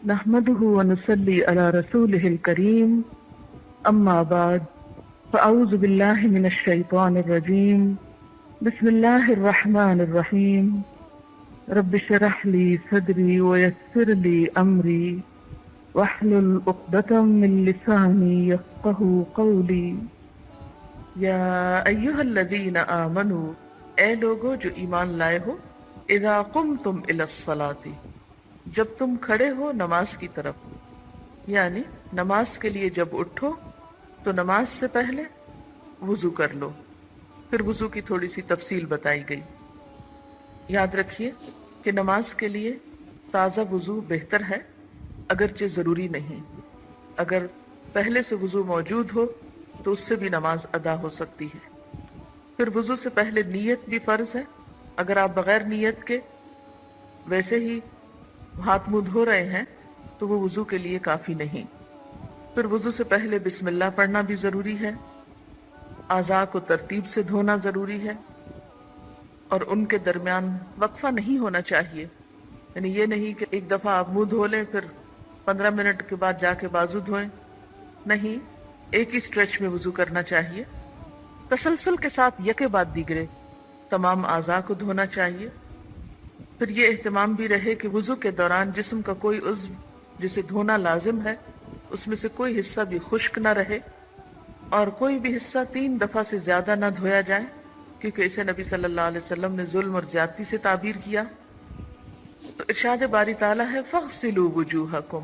نحمده ونصلي على رسوله الكريم أما بعد فأعوذ بالله من الشيطان الرجيم بسم الله الرحمن الرحيم رب اشرح لي صدري ويسر لي أمري واحلل عقدة من لساني يفقهوا قولي یا ایہا الذین آمنوا، اے لوگو جو ایمان لائے ہو، اذا قمتم الی الصلاۃ، جب تم کھڑے ہو نماز کی طرف، یعنی نماز کے لیے جب اٹھو تو نماز سے پہلے وضو کر لو۔ پھر وضو کی تھوڑی سی تفصیل بتائی گئی۔ یاد رکھیے کہ نماز کے لیے تازہ وضو بہتر ہے، اگرچہ ضروری نہیں۔ اگر پہلے سے وضو موجود ہو تو اس سے بھی نماز ادا ہو سکتی ہے۔ پھر وضو سے پہلے نیت بھی فرض ہے۔ اگر آپ بغیر نیت کے ویسے ہی ہاتھ منہ دھو رہے ہیں تو وہ وضو کے لیے کافی نہیں۔ پھر وضو سے پہلے بسم اللہ پڑھنا بھی ضروری ہے۔ اعضاء کو ترتیب سے دھونا ضروری ہے، اور ان کے درمیان وقفہ نہیں ہونا چاہیے۔ یعنی یہ نہیں کہ ایک دفعہ آپ منہ دھو لیں پھر 15 منٹ کے بعد جا کے بازو دھوئیں، نہیں، ایک ہی سٹریچ میں وضو کرنا چاہیے۔ تسلسل کے ساتھ یکے بعد دیگرے تمام اعضاء کو دھونا چاہیے۔ پھر یہ اہتمام بھی رہے کہ وضو کے دوران جسم کا کوئی عضو جسے دھونا لازم ہے اس میں سے کوئی حصہ بھی خشک نہ رہے، اور کوئی بھی حصہ 3 دفعہ سے زیادہ نہ دھویا جائے، کیونکہ اسے نبی صلی اللہ علیہ وسلم نے ظلم اور زیادتی سے تعبیر کیا۔ تو ارشاد باری تعالیٰ ہے فَاغْسِلُوا وُجُوهَكُمْ،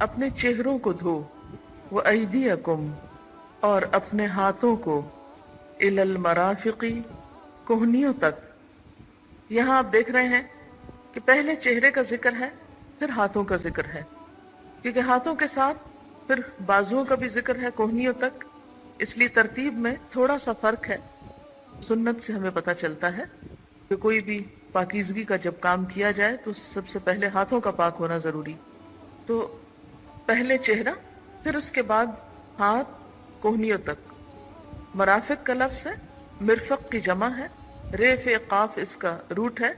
اپنے چہروں کو دھو، وَأَيْدِيَكُمْ، اور اپنے ہاتھوں کو، إِلَى الْمَرَافِقِ، کوہنیوں تک۔ یہاں آپ دیکھ رہے ہیں کہ پہلے چہرے کا ذکر ہے، پھر ہاتھوں کا ذکر ہے، کیونکہ ہاتھوں کے ساتھ پھر بازوؤں کا بھی ذکر ہے کوہنیوں تک، اس لیے ترتیب میں تھوڑا سا فرق ہے۔ سنت سے ہمیں پتہ چلتا ہے کہ کوئی بھی پاکیزگی کا جب کام کیا جائے تو سب سے پہلے ہاتھوں کا پاک ہونا ضروری۔ تو پہلے چہرہ، پھر اس کے بعد ہاتھ کوہنیوں تک۔ مرافق کا لفظ ہے، مرفق کی جمع ہے، ریف قاف اس کا روٹ ہے،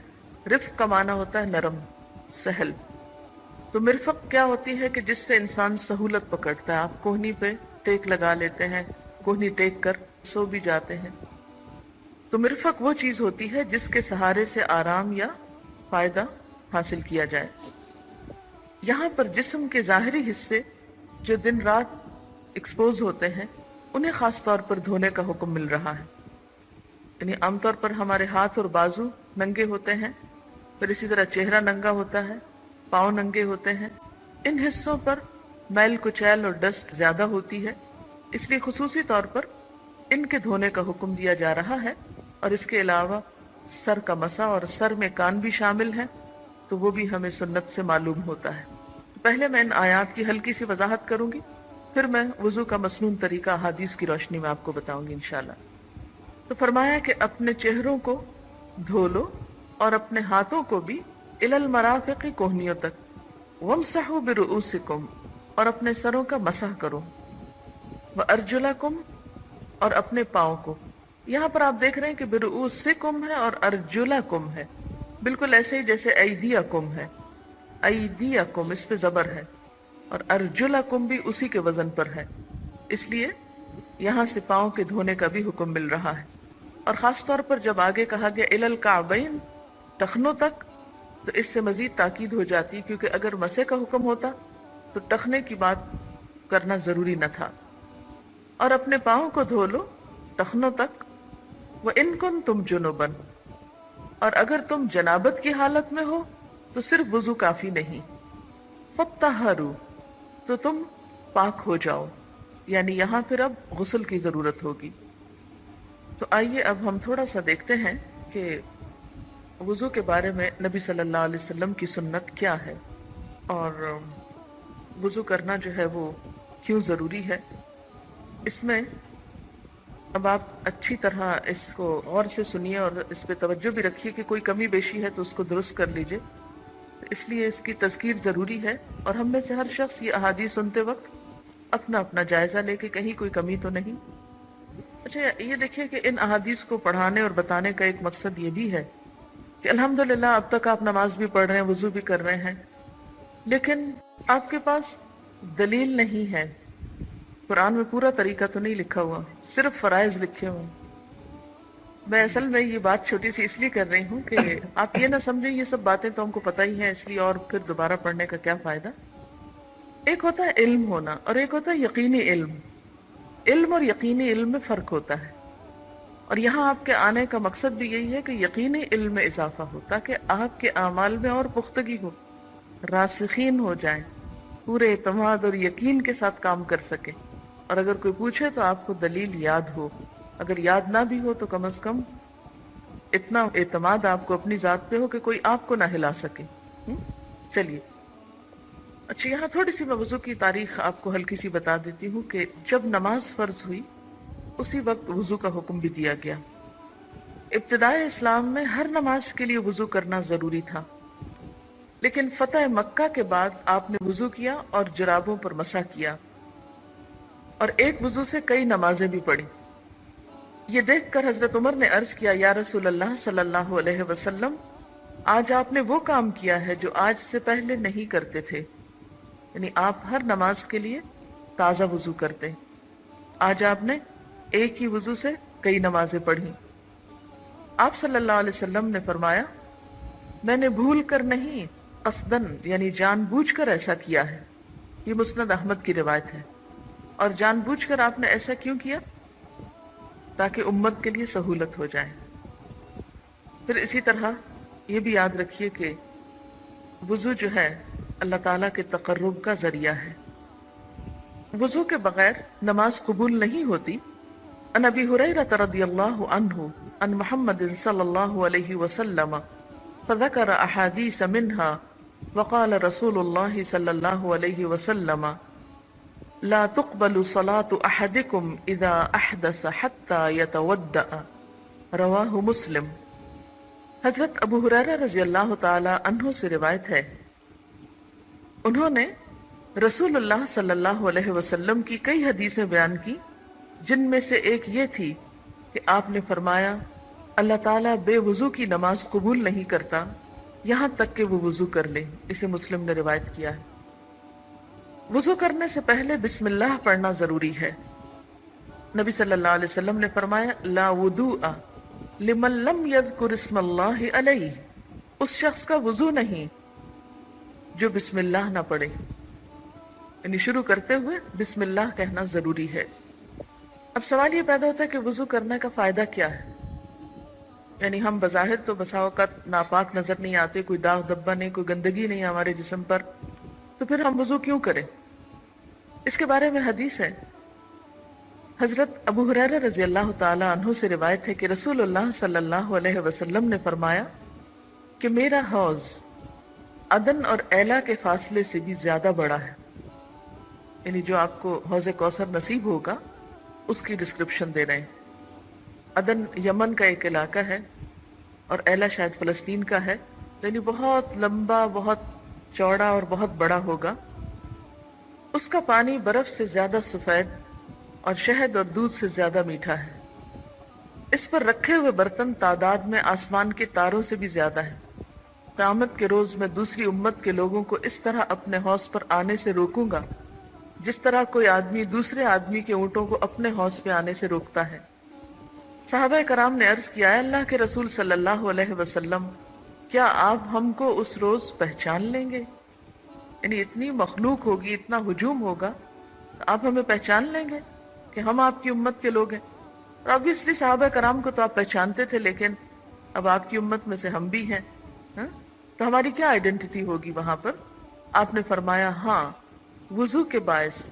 رفق کا معنی ہوتا ہے نرم، سہل۔ تو مرفق کیا ہوتی ہے کہ جس سے انسان سہولت پکڑتا ہے۔ آپ کوہنی پہ ٹیک لگا لیتے ہیں، کوہنی ٹیک کر سو بھی جاتے ہیں۔ تو مرفق وہ چیز ہوتی ہے جس کے سہارے سے آرام یا فائدہ حاصل کیا جائے۔ یہاں پر جسم کے ظاہری حصے جو دن رات ایکسپوز ہوتے ہیں انہیں خاص طور پر دھونے کا حکم مل رہا ہے۔ یعنی عام طور پر ہمارے ہاتھ اور بازو ننگے ہوتے ہیں، پھر اسی طرح چہرہ ننگا ہوتا ہے، پاؤں ننگے ہوتے ہیں۔ ان حصوں پر میل کچیل اور ڈسٹ زیادہ ہوتی ہے، اس لیے خصوصی طور پر ان کے دھونے کا حکم دیا جا رہا ہے۔ اور اس کے علاوہ سر کا مسح، اور سر میں کان بھی شامل ہیں، تو وہ بھی ہمیں سنت سے معلوم ہوتا ہے۔ پہلے میں ان آیات کی ہلکی سی وضاحت کروں گی، پھر میں وضو کا مسنون طریقہ احادیث کی روشنی میں آپ کو بتاؤں گی انشاءاللہ۔ تو فرمایا کہ اپنے چہروں کو دھو لو اور اپنے ہاتھوں کو بھی الی المرافق، کوہنیوں تک، وامسحوا برؤوسکم، اور اپنے سروں کا مسح کرو، وارجلکم، اور اپنے پاؤں کو۔ یہاں پر آپ دیکھ رہے ہیں کہ برؤوسکم ہے اور ارجلکم ہے، بالکل ایسے ہی جیسے ایدیکم ہے۔ ایدیکم اس پہ زبر ہے، اور ارجلکم بھی اسی کے وزن پر ہے، اس لیے یہاں سے پاؤں کے دھونے کا بھی حکم مل رہا ہے۔ اور خاص طور پر جب آگے کہا گیا الی الکعبین، ٹخنوں تک، تو اس سے مزید تاکید ہو جاتی، کیونکہ اگر مسح کا حکم ہوتا تو ٹخنے کی بات کرنا ضروری نہ تھا۔ اور اپنے پاؤں کو دھو لو ٹخنوں تک، وَإِن كُنتُمْ جُنُبًا، اور اگر تم جنابت کی حالت میں ہو تو صرف وضو کافی نہیں، فَطَّهَّرُوا، تو تم پاک ہو جاؤ، یعنی یہاں پھر اب غسل کی ضرورت ہوگی۔ تو آئیے اب ہم تھوڑا سا دیکھتے ہیں کہ وضو کے بارے میں نبی صلی اللہ علیہ وسلم کی سنت کیا ہے، اور وضو کرنا جو ہے وہ کیوں ضروری ہے۔ اس میں اب آپ اچھی طرح اس کو غور سے سنیے اور اس پہ توجہ بھی رکھیے کہ کوئی کمی بیشی ہے تو اس کو درست کر لیجئے، اس لیے اس کی تذکیر ضروری ہے۔ اور ہم میں سے ہر شخص یہ احادیث سنتے وقت اپنا اپنا جائزہ لے کے کہیں کوئی کمی تو نہیں۔ اچھا یہ دیکھیے کہ ان احادیث کو پڑھانے اور بتانے کا ایک مقصد یہ بھی ہے کہ الحمدللہ اب تک آپ نماز بھی پڑھ رہے ہیں، وضو بھی کر رہے ہیں، لیکن آپ کے پاس دلیل نہیں ہے، قرآن میں پورا طریقہ تو نہیں لکھا ہوا، صرف فرائض لکھے ہوئے۔ میں اصل میں یہ بات چھوٹی سی اس لیے کر رہی ہوں کہ آپ یہ نہ سمجھیں یہ سب باتیں تو ہم کو پتہ ہی ہیں اس لیے اور پھر دوبارہ پڑھنے کا کیا فائدہ۔ ایک ہوتا ہے علم ہونا اور ایک ہوتا ہے یقینی علم۔ علم اور یقینی علم میں فرق ہوتا ہے، اور یہاں آپ کے آنے کا مقصد بھی یہی ہے کہ یقینی علم میں اضافہ ہو تاکہ آپ کے اعمال میں اور پختگی ہو، راسخین ہو جائیں، پورے اعتماد اور یقین کے ساتھ کام کر سکیں، اور اگر کوئی پوچھے تو آپ کو دلیل یاد ہو، اگر یاد نہ بھی ہو تو کم از کم اتنا اعتماد آپ کو اپنی ذات پہ ہو کہ کوئی آپ کو نہ ہلا سکے۔ چلیے، اچھا یہاں تھوڑی سی میں وضو کی تاریخ آپ کو ہلکی سی بتا دیتی ہوں کہ جب نماز فرض ہوئی اسی وقت وضو کا حکم بھی دیا گیا۔ ابتدائے اسلام میں ہر نماز کے لیے وضو کرنا ضروری تھا، لیکن فتح مکہ کے بعد آپ نے وضو کیا اور جرابوں پر مسح کیا، اور ایک وضو سے کئی نمازیں بھی پڑھی۔ یہ دیکھ کر حضرت عمر نے عرض کیا، یا رسول اللہ صلی اللہ علیہ وسلم، آج آپ نے وہ کام کیا ہے جو آج سے پہلے نہیں کرتے تھے، یعنی آپ ہر نماز کے لیے تازہ وضو کرتے، آج آپ نے ایک ہی وضو سے کئی نمازیں پڑھی۔ آپ صلی اللہ علیہ وسلم نے فرمایا، میں نے بھول کر نہیں، قصدن یعنی جان بوجھ کر ایسا کیا ہے۔ یہ مسند احمد کی روایت ہے۔ اور جان بوجھ کر آپ نے ایسا کیوں کیا؟ تاکہ امت کے لیے سہولت ہو جائے۔ پھر اسی طرح یہ بھی یاد رکھیے کہ وضو جو ہے اللہ تعالیٰ کے تقرب کا ذریعہ ہے۔ وضو کے بغیر نماز قبول نہیں ہوتی۔ عن ابی ہریرہ رضی اللہ عنہ عن محمد صلی اللہ علیہ وسلم فذکر احادیث منها وقال رسول اللہ صلی اللہ علیہ وسلم لا تقبل صلاة احدکم اذا احدث حتى يتودع، رواہ مسلم۔ حضرت ابو ہریرہ رضی اللہ تعالی عنہ سے روایت ہے، انہوں نے رسول اللہ صلی اللہ علیہ وسلم کی کئی حدیثیں بیان کی، جن میں سے ایک یہ تھی کہ آپ نے فرمایا، اللہ تعالیٰ بے وضو کی نماز قبول نہیں کرتا یہاں تک کہ وہ وضو کر لے۔ اسے مسلم نے روایت کیا ہے۔ وضو کرنے سے پہلے بسم اللہ پڑھنا ضروری ہے۔ نبی صلی اللہ علیہ وسلم نے فرمایا، لا وضوء لمن لم یذکر اسم اللہ علیہ، اس شخص کا وضو نہیں جو بسم اللہ نہ پڑھے، یعنی شروع کرتے ہوئے بسم اللہ کہنا ضروری ہے۔ اب سوال یہ پیدا ہوتا ہے کہ وضو کرنے کا فائدہ کیا ہے؟ یعنی ہم بظاہر تو بسا اوقات ناپاک نظر نہیں آتے، کوئی داغ دبا نہیں، کوئی گندگی نہیں ہمارے جسم پر، تو پھر ہم وضو کیوں کریں؟ اس کے بارے میں حدیث ہے، حضرت ابو ہریرہ رضی اللہ تعالی عنہ سے روایت ہے کہ رسول اللہ صلی اللہ علیہ وسلم نے فرمایا کہ میرا حوض عدن اور ایلا کے فاصلے سے بھی زیادہ بڑا ہے، یعنی جو آپ کو حوض کوثر نصیب ہوگا اس کی ڈسکرپشن دے رہے ہیں۔ عدن یمن کا ایک علاقہ ہے اور ایلا شاید فلسطین کا ہے، یعنی بہت لمبا، بہت چوڑا اور بہت بڑا ہوگا۔ اس کا پانی برف سے زیادہ سفید اور شہد اور دودھ سے زیادہ میٹھا ہے۔ اس پر رکھے ہوئے برتن تعداد میں آسمان کے تاروں سے بھی زیادہ ہیں۔ قیامت کے روز میں دوسری امت کے لوگوں کو اس طرح اپنے حوض پر آنے سے روکوں گا جس طرح کوئی آدمی دوسرے آدمی کے اونٹوں کو اپنے حوض پہ آنے سے روکتا ہے۔ صحابہ کرام نے عرض کیا، ہے اللہ کے رسول صلی اللہ علیہ وسلم، کیا آپ ہم کو اس روز پہچان لیں گے؟ یعنی اتنی مخلوق ہوگی، اتنا ہجوم ہوگا، تو آپ ہمیں پہچان لیں گے کہ ہم آپ کی امت کے لوگ ہیں؟ اور obviously صحابہ کرام کو تو آپ پہچانتے تھے، لیکن اب آپ کی امت میں سے ہم بھی ہیں، تو ہماری کیا آئیڈینٹی ہوگی وہاں پر؟ آپ نے فرمایا، ہاں، وضو کے باعث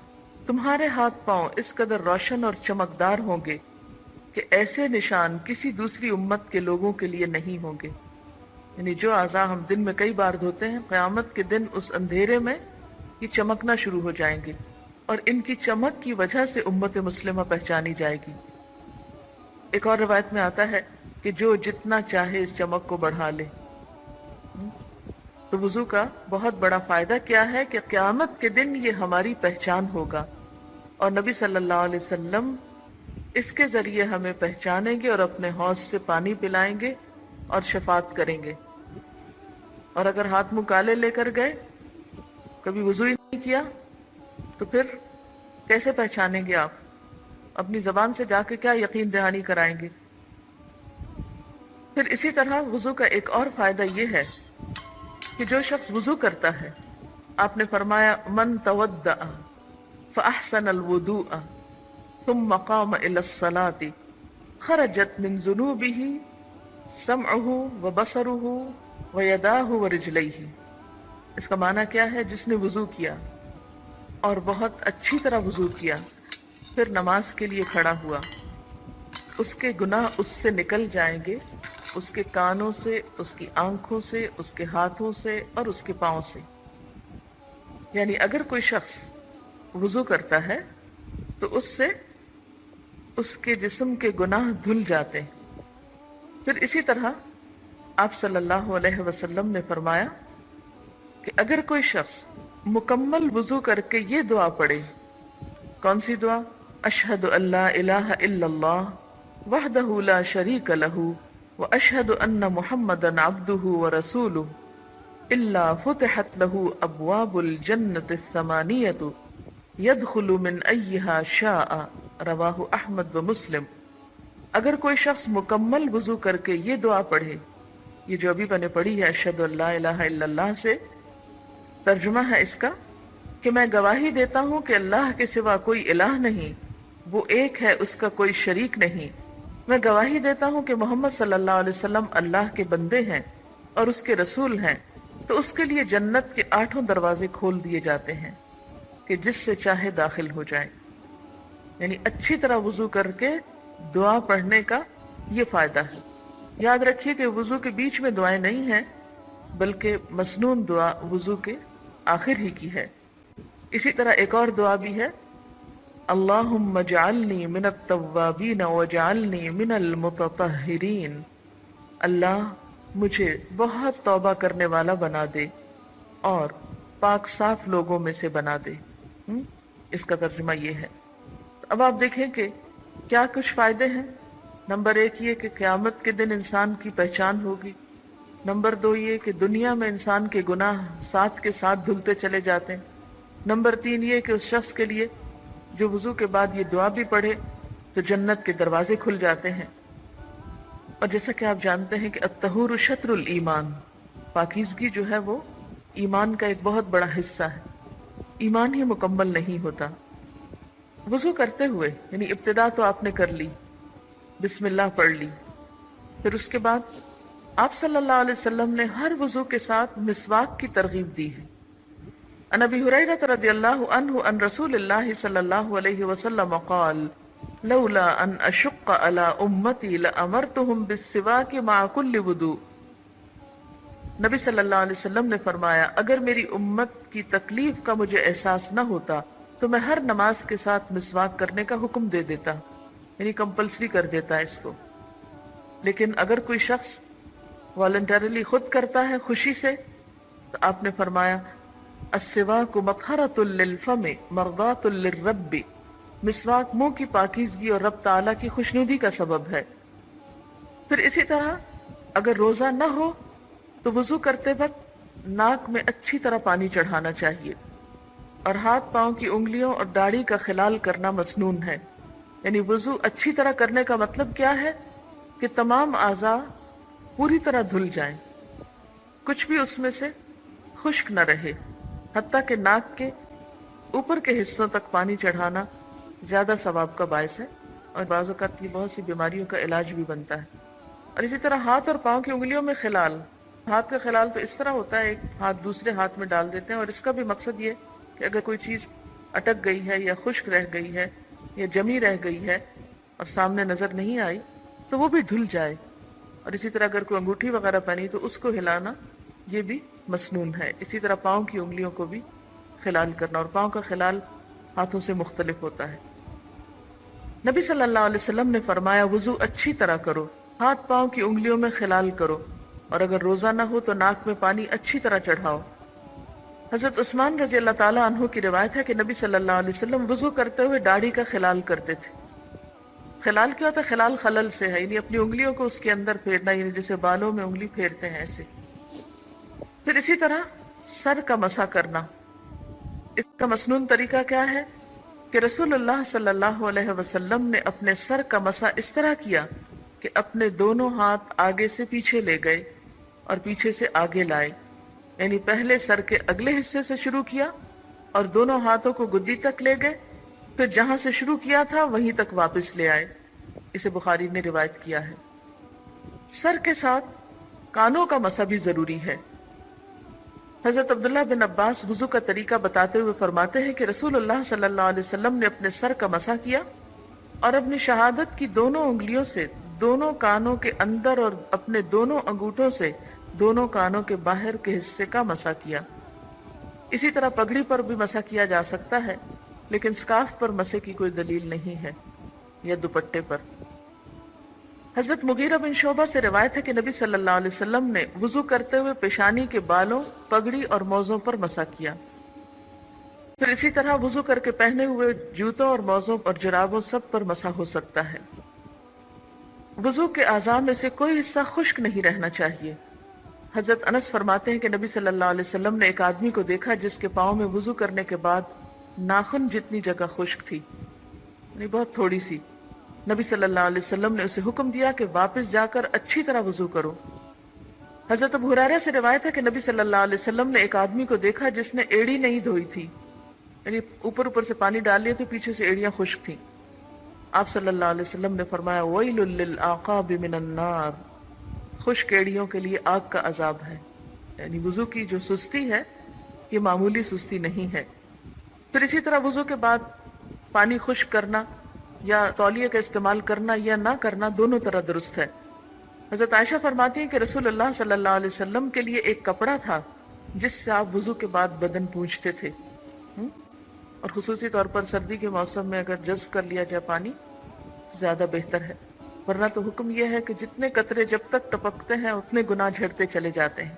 تمہارے ہاتھ پاؤں اس قدر روشن اور چمکدار ہوں گے کہ ایسے نشان کسی دوسری امت کے لوگوں کے لیے نہیں ہوں گے۔ یعنی جو اعضاء ہم دن میں کئی بار دھوتے ہیں، قیامت کے دن اس اندھیرے میں یہ چمکنا شروع ہو جائیں گے، اور ان کی چمک کی وجہ سے امت مسلمہ پہچانی جائے گی۔ ایک اور روایت میں آتا ہے کہ جو جتنا چاہے اس چمک کو بڑھا لے۔ تو وضو کا بہت بڑا فائدہ کیا ہے کہ قیامت کے دن یہ ہماری پہچان ہوگا، اور نبی صلی اللہ علیہ وسلم اس کے ذریعے ہمیں پہچانیں گے اور اپنے حوض سے پانی پلائیں گے اور شفاعت کریں گے۔ اور اگر ہاتھ منہ کالے لے کر گئے کبھی وضو ہی نہیں کیا تو پھر کیسے پہچانیں گے آپ؟ اپنی زبان سے جا کے کیا یقین دہانی کرائیں گے؟ پھر اسی طرح وضو کا ایک اور فائدہ یہ ہے کہ جو شخص وضو کرتا ہے، آپ نے فرمایا من تودع فاحسن الوضوء ثم قام الى الصلاة خرجت من ذنوبه سمعه وبصره ويداه ورجليه۔ اس کا معنی کیا ہے؟ جس نے وضو کیا اور بہت اچھی طرح وضو کیا، پھر نماز کے لیے کھڑا ہوا، اس کے گناہ اس سے نکل جائیں گے، اس کے کانوں سے، اس کی آنکھوں سے، اس کے ہاتھوں سے اور اس کے پاؤں سے۔ یعنی اگر کوئی شخص وضو کرتا ہے تو اس سے اس کے جسم کے گناہ دھل جاتے ہیں۔ پھر اسی طرح آپ صلی اللہ علیہ وسلم نے فرمایا کہ اگر کوئی شخص مکمل وضو کر کے یہ دعا پڑھے، کون سی دعا؟ اشہد ان لا الہ الا اللہ وحدہ لا شریک لہ واشہد ان محمدا عبدہ ورسولہ الا فتحت لہ ابواب الجنۃ الثمانیۃ یدخل من ایہا شاء، رواہ احمد و مسلم۔ اگر کوئی شخص مکمل وضو کر کے یہ دعا پڑھے، یہ جو ابھی میں نے پڑھی ہے اشہد ان لا الہ الا اللہ سے، ترجمہ ہے اس کا کہ میں گواہی دیتا ہوں کہ اللہ کے سوا کوئی الہ نہیں، وہ ایک ہے، اس کا کوئی شریک نہیں۔ میں گواہی دیتا ہوں کہ محمد صلی اللہ علیہ وسلم اللہ کے بندے ہیں اور اس کے رسول ہیں، تو اس کے لیے جنت کے 8 دروازے کھول دیے جاتے ہیں کہ جس سے چاہے داخل ہو جائے۔ یعنی اچھی طرح وضو کر کے دعا پڑھنے کا یہ فائدہ ہے۔ یاد رکھیے کہ وضو کے بیچ میں دعائیں نہیں ہیں، بلکہ مسنون دعا وضو کے آخر ہی کی ہے۔ اسی طرح ایک اور دعا بھی ہے، اللہم اجعلنی من التوابین واجعلنی من المتطہرین، اللہ مجھے بہت توبہ کرنے والا بنا دے اور پاک صاف لوگوں میں سے بنا دے۔ اس کا ترجمہ یہ ہے۔ تو اب آپ دیکھیں کہ کیا کچھ فائدے ہیں۔ نمبر 1 یہ کہ قیامت کے دن انسان کی پہچان ہوگی۔ نمبر 2 یہ کہ دنیا میں انسان کے گناہ ساتھ کے ساتھ دھلتے چلے جاتے ہیں۔ نمبر 3 یہ کہ اس شخص کے لیے جو وضو کے بعد یہ دعا بھی پڑھے تو جنت کے دروازے کھل جاتے ہیں۔ اور جیسا کہ آپ جانتے ہیں کہ الطہور شطر الایمان، پاکیزگی جو ہے وہ ایمان کا ایک بہت بڑا حصہ ہے۔ ایمان ہی مکمل نہیں ہوتا۔ وضو کرتے ہوئے یعنی ابتدا تو آپ نے کر لی، بسم اللہ پڑھ لی، پھر اس کے بعد آپ صلی اللہ علیہ وسلم نے ہر وضو کے ساتھ مسواک کی ترغیب دی ہے۔ عن ابی ہریرہ رضی اللہ عنہ عن رسول اللہ صلی اللہ علیہ وسلم قال لولا ان اشق علی امتی لامرتهم بالسواک مع کل وضوء۔ نبی صلی اللہ علیہ وسلم نے فرمایا اگر میری امت کی تکلیف کا مجھے احساس نہ ہوتا تو میں ہر نماز کے ساتھ مسواک کرنے کا حکم دے دیتا، یعنی کمپلسری کر دیتا اس کو۔ لیکن اگر کوئی شخص والنٹریلی خود کرتا ہے خوشی سے تو آپ نے فرمایا السواک مطہرۃ للفم مرضاۃ للرب، مسواک منہ کی پاکیزگی اور رب تعالیٰ کی خوشنودی کا سبب ہے۔ پھر اسی طرح اگر روزہ نہ ہو تو وضو کرتے وقت ناک میں اچھی طرح پانی چڑھانا چاہیے، اور ہاتھ پاؤں کی انگلیوں اور داڑھی کا خلال کرنا مسنون ہے۔ یعنی وضو اچھی طرح کرنے کا مطلب کیا ہے کہ تمام اعضاء پوری طرح دھل جائیں، کچھ بھی اس میں سے خشک نہ رہے، حتیٰ کہ ناک کے اوپر کے حصوں تک پانی چڑھانا زیادہ ثواب کا باعث ہے، اور بعض اوقات کی بہت سی بیماریوں کا علاج بھی بنتا ہے۔ اور اسی طرح ہاتھ اور پاؤں کی انگلیوں میں خلال، ہاتھ کا خلال تو اس طرح ہوتا ہے ایک ہاتھ دوسرے ہاتھ میں ڈال دیتے ہیں، اور اس کا بھی مقصد یہ کہ اگر کوئی چیز اٹک گئی ہے یا خشک رہ گئی ہے یا جمی رہ گئی ہے اور سامنے نظر نہیں آئی تو وہ بھی دھل جائے۔ اور اسی طرح اگر کوئی انگوٹھی وغیرہ پہنی تو اس کو ہلانا یہ بھی مسنون ہے۔ اسی طرح پاؤں کی انگلیوں کو بھی خلال کرنا، اور پاؤں کا خلال ہاتھوں سے مختلف ہوتا ہے۔ نبی صلی اللہ علیہ وسلم نے فرمایا وضو اچھی طرح کرو، ہاتھ پاؤں کی انگلیوں میں خلال کرو، اور اگر روزہ نہ ہو تو ناک میں پانی اچھی طرح چڑھاؤ۔ حضرت عثمان رضی اللہ تعالیٰ عنہ کی روایت ہے کہ نبی صلی اللہ علیہ وسلم وضو کرتے ہوئے داڑھی کا خلال کرتے تھے۔ خلال کیا ہوتا ہے؟ خلال خلل سے ہے، یعنی اپنی انگلیوں کو اس کے اندر پھیرنا، یعنی جیسے بالوں میں انگلی پھیرتے ہیں ایسے۔ پھر اسی طرح سر کا مسح کرنا، اس کا مسنون طریقہ کیا ہے کہ رسول اللہ صلی اللہ علیہ وسلم نے اپنے سر کا مسح اس طرح کیا کہ اپنے دونوں ہاتھ آگے سے پیچھے لے گئے اور پیچھے سے آگے لائے، یعنی پہلے سر کے اگلے حصے سے شروع کیا اور دونوں ہاتھوں کو گدی تک لے گئے، پھر جہاں سے شروع کیا تھا وہیں تک واپس لے آئے۔ اسے بخاری نے روایت کیا ہے۔ سر کے ساتھ کانوں کا مسح بھی ضروری ہے۔ حضرت عبداللہ بن عباس وضو کا طریقہ بتاتے ہوئے فرماتے ہیں کہ رسول اللہ صلی اللہ علیہ وسلم نے اپنے سر کا مسح کیا اور اپنی شہادت کی دونوں انگلیوں سے دونوں کانوں کے اندر اور اپنے دونوں انگوٹھوں سے دونوں کانوں کے باہر کے حصے کا مسح کیا۔ اسی طرح پگڑی پر بھی مسح کیا جا سکتا ہے، لیکن سکارف پر مسح کی کوئی دلیل نہیں ہے یا دوپٹے پر۔ حضرت مغیرہ بن شعبہ سے روایت ہے کہ نبی صلی اللہ علیہ وسلم نے وضو کرتے ہوئے پیشانی کے بالوں، پگڑی اور موزوں پر مسح کیا۔ پھر اسی طرح وضو کر کے پہنے ہوئے جوتوں اور موزوں اور جرابوں سب پر مسح ہو سکتا ہے۔ وضو کے اعضاء میں سے کوئی حصہ خشک نہیں رہنا چاہیے۔ حضرت انس فرماتے ہیں کہ نبی صلی اللہ علیہ وسلم نے ایک آدمی کو دیکھا جس کے پاؤں میں وضو کرنے کے بعد ناخن جتنی جگہ خشک تھی، یعنی بہت تھوڑی سی۔ نبی صلی اللہ علیہ وسلم نے اسے حکم دیا کہ واپس جا کر اچھی طرح وضو کرو۔ حضرت ابو ہریرہ سے روایت ہے کہ نبی صلی اللہ علیہ وسلم نے ایک آدمی کو دیکھا جس نے ایڑی نہیں دھوئی تھی، یعنی اوپر سے پانی ڈال لیا تو پیچھے سے ایڑیاں خشک تھیں۔ آپ صلی اللہ علیہ وسلم نے فرمایا وَيْلٌ لِّلْأَعْقَابِ مِنَ النَّارِ، خشک ایڑیوں کے لیے آگ کا عذاب ہے۔ یعنی وضو کی جو سستی ہے یہ معمولی سستی نہیں ہے۔ پھر اسی طرح وضو کے بعد پانی خشک کرنا یا تولیے کا استعمال کرنا یا نہ کرنا دونوں طرح درست ہے۔ حضرت عائشہ فرماتی ہیں کہ رسول اللہ صلی اللہ علیہ وسلم کے لیے ایک کپڑا تھا جس سے آپ وضو کے بعد بدن پونچھتے تھے، اور خصوصی طور پر سردی کے موسم میں اگر جذب کر لیا جائے پانی تو زیادہ بہتر ہے، ورنہ تو حکم یہ ہے کہ جتنے قطرے جب تک ٹپکتے ہیں اتنے گناہ جھڑتے چلے جاتے ہیں۔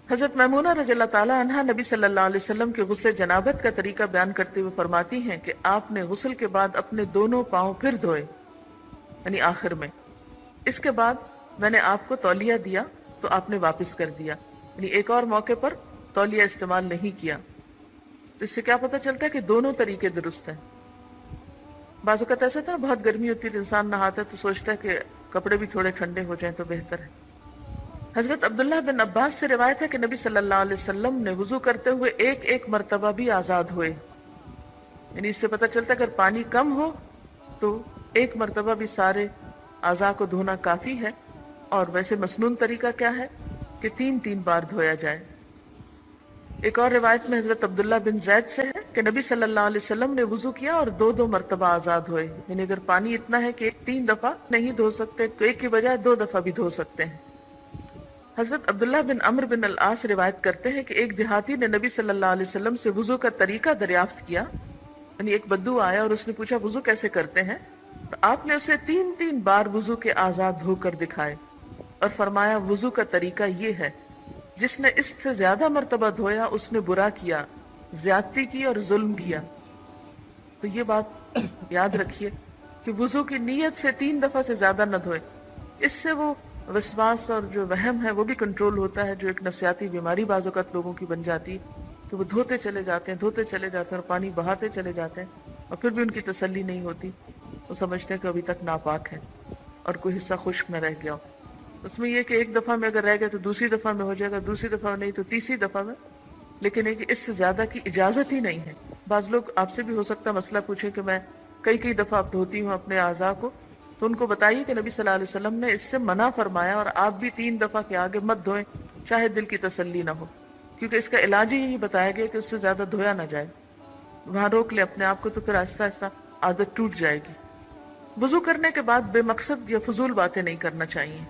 حضرت میمونہ رضی اللہ تعالیٰ عنہا نبی صلی اللہ علیہ وسلم کے غسل جنابت کا طریقہ بیان کرتے ہوئے فرماتی ہیں کہ آپ نے غسل کے بعد اپنے دونوں پاؤں پھر دھوئے، یعنی آخر میں۔ اس کے بعد میں نے آپ کو تولیہ دیا تو آپ نے واپس کر دیا، یعنی ایک اور موقع پر تولیہ استعمال نہیں کیا۔ تو اس سے کیا پتہ چلتا ہے کہ دونوں طریقے درست ہیں۔ بعض اوقات ایسا تھا بہت گرمی ہوتی ہے، انسان نہاتا ہے تو سوچتا ہے کہ کپڑے بھی تھوڑے ٹھنڈے ہو جائیں تو بہتر ہے۔ حضرت عبداللہ بن عباس سے روایت ہے کہ نبی صلی اللہ علیہ وسلم نے وضو کرتے ہوئے ایک ایک مرتبہ بھی آزاد ہوئے، یعنی اس سے پتہ چلتا ہے اگر پانی کم ہو تو ایک مرتبہ بھی سارے اعضاء کو دھونا کافی ہے۔ اور ویسے مسنون طریقہ کیا ہے کہ 3 بار دھویا جائے۔ ایک اور روایت میں حضرت عبداللہ بن زید سے ہے کہ نبی صلی اللہ علیہ وسلم نے وضو کیا اور 2 مرتبہ آزاد ہوئے، یعنی اگر پانی اتنا ہے کہ 3 دفعہ نہیں دھو سکتے تو ایک کی بجائے 2 دفعہ بھی دھو سکتے ہیں۔ حضرت عبداللہ بن عمرو بن العاص روایت کرتے ہیں کہ ایک دیہاتی نے نبی صلی اللہ علیہ وسلم سے وضو کا طریقہ دریافت کیا، یعنی ایک بدو آیا اور اس نے پوچھا وضو کیسے کرتے ہیں، تو آپ نے اسے 3 بار وضو کے آزاد دھو کر دکھائے اور فرمایا وضو کا طریقہ یہ ہے، جس نے اس سے زیادہ مرتبہ دھویا اس نے برا کیا، زیادتی کی اور ظلم کیا۔ تو یہ بات یاد رکھیے کہ وضو کی نیت سے 3 دفعہ سے زیادہ نہ دھوئے، اس سے وہ وسواس اور جو وہم ہے وہ بھی کنٹرول ہوتا ہے، جو ایک نفسیاتی بیماری بعض اوقات لوگوں کی بن جاتی ہے کہ وہ دھوتے چلے جاتے ہیں اور پانی بہاتے چلے جاتے ہیں اور پھر بھی ان کی تسلی نہیں ہوتی، وہ سمجھتے ہیں کہ ابھی تک ناپاک ہے اور کوئی حصہ خشک نہ رہ گیا ہو۔ اس میں یہ کہ ایک دفعہ میں اگر رہ گیا تو دوسری دفعہ میں ہو جائے گا، دوسری دفعہ میں نہیں تو تیسری دفعہ میں، لیکن ایک اس سے زیادہ کی اجازت ہی نہیں ہے۔ بعض لوگ آپ سے بھی ہو سکتا مسئلہ پوچھیں کہ میں کئی دفعہ اب دھوتی ہوں اپنے اعضاء کو، تو ان کو بتائیے کہ نبی صلی اللہ علیہ وسلم نے اس سے منع فرمایا اور آپ بھی 3 دفعہ کے آگے مت دھوئیں، چاہے دل کی تسلی نہ ہو، کیونکہ اس کا علاج ہی یہی بتایا گیا کہ اس سے زیادہ دھویا نہ جائے۔ وہاں روک لے اپنے آپ کو تو پھر آہستہ آہستہ عادت ٹوٹ جائے گی۔ وضو کرنے کے بعد بے مقصد یا فضول باتیں نہیں کرنا چاہیے۔